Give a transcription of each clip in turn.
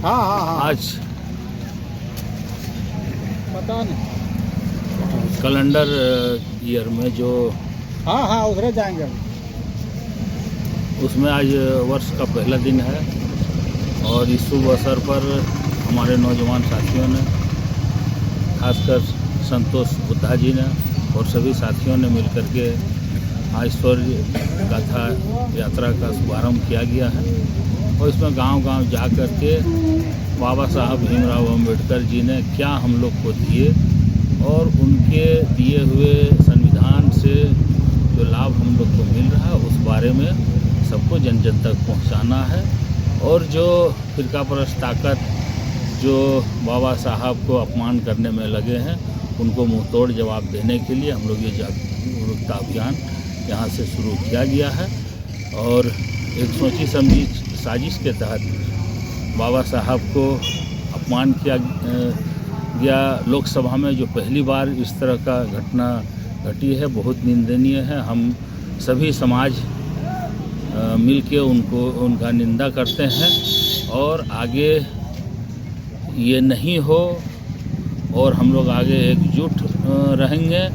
हाँ हाँ हाँ आज पता नहीं। कैलेंडर ईयर में जो हाँ हाँ उधर जाएंगे हम। उसमें आज वर्ष का पहला दिन है और इस शुभ अवसर पर हमारे नौजवान साथियों ने, खासकर संतोष बुद्धा जी ने और सभी साथियों ने मिलकर के आज शौर्य गाथा यात्रा का शुभारंभ किया गया है और इसमें गांव-गांव जा कर के बाबा साहब भीमराव अम्बेडकर जी ने क्या हम लोग को दिए और उनके दिए हुए संविधान से जो लाभ हम लोग को मिल रहा है उस बारे में सबको जन जन तक पहुंचाना है। और जो फिरकापरस्त ताकत जो बाबा साहब को अपमान करने में लगे हैं उनको मुंह तोड़ जवाब देने के लिए हम लोग ये जागरूकता अभियान यहाँ से शुरू किया गया है। और एक सोची समझी साजिश के तहत बाबा साहब को अपमान किया गया लोकसभा में, जो पहली बार इस तरह का घटना घटी है, बहुत निंदनीय है। हम सभी समाज मिल के उनका निंदा करते हैं और आगे ये नहीं हो और हम लोग आगे एकजुट रहेंगे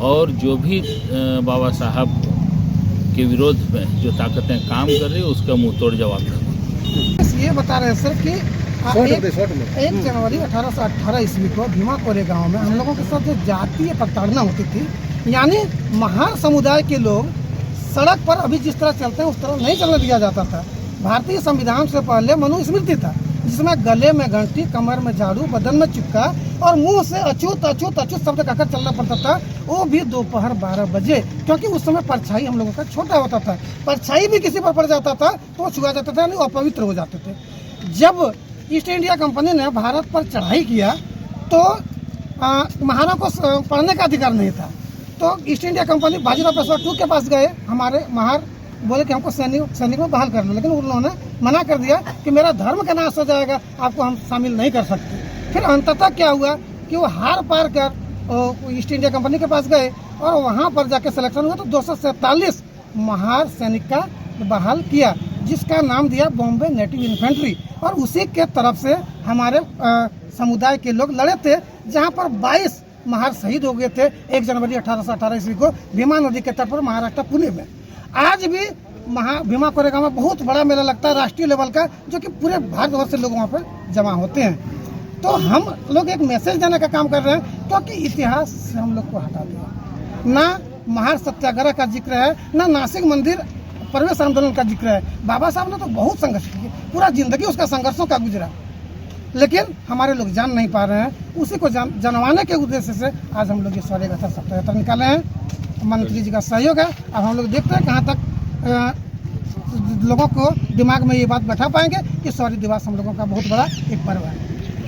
और जो भी बाबा साहब के विरोध में जो ताकतें काम कर रही है उसका मुंह तोड़ जवाब देंगे। ये बता रहे हैं सर कि 1 जनवरी 1818 ईस्वी को भीमा कोरे गांव में हम लोगों के साथ जो जातीय प्रताड़ना होती थी, यानी महार समुदाय के लोग सड़क पर अभी जिस तरह चलते हैं उस तरह नहीं चलने दिया जाता था। भारतीय संविधान से पहले मनुस्मृति था जिसमें गले में घंटी, कमर में झाड़ू, बदन में चिपका और मुंह से अछूत अछूत अछूत शब्द कहकर चलना पड़ता था, वो भी दोपहर 12 बजे, क्योंकि उस समय परछाई हम लोगों का छोटा होता था। परछाई भी किसी पर पड़ जाता था तो छुआ जाता था, यानी अपवित्र हो जाते थे। जब ईस्ट इंडिया कंपनी ने भारत पर चढ़ाई किया तो महारों को पढ़ने का अधिकार नहीं था, तो east India company Bajirao Peshwa II के पास गए। हमारे महार बोले कि हमको सैनिक में बहाल कर लो, लेकिन उन्होंने मना कर दिया कि मेरा धर्म का नाश हो जाएगा, आपको हम शामिल नहीं कर सकते। फिर अंततः क्या हुआ कि वो हार पार कर ईस्ट इंडिया कंपनी के पास गए और वहाँ पर जाके सिलेक्शन हुआ तो 247 महार सैनिक का बहाल किया, जिसका नाम दिया बॉम्बे नेटिव इन्फेंट्री। और उसी के तरफ से हमारे समुदाय के लोग लड़े थे, जहाँ पर 22 महार शहीद हो गए थे 1 जनवरी 1818 ईस्वी को भीमा नदी के तट पर महाराष्ट्र पुणे में। आज भी भीमा कोरेगांव में बहुत बड़ा मेला लगता है राष्ट्रीय लेवल का, जो कि पूरे भारतवर्ष से लोग वहाँ पर जमा होते हैं। तो हम लोग एक मैसेज देने का काम कर रहे हैं, क्योंकि इतिहास से हम लोग को हटा दिया। ना महार सत्याग्रह का जिक्र है, ना नासिक मंदिर प्रवेश आंदोलन का जिक्र है। बाबा साहब ने तो बहुत संघर्ष किया, पूरा जिंदगी उसका संघर्षों का गुजरा, लेकिन हमारे लोग जान नहीं पा रहे हैं। उसी को जनवाने के उद्देश्य से आज हम लोग ये शौर्य गाथा सप्ताह यात्रा निकाले हैं। मंत्री जी का सहयोग है। अब हम लोग देखते हैं कहाँ तक लोगों को दिमाग में ये बात बैठा पाएंगे कि शौर्य दिवस हम लोगों का बहुत बड़ा एक पर्व है।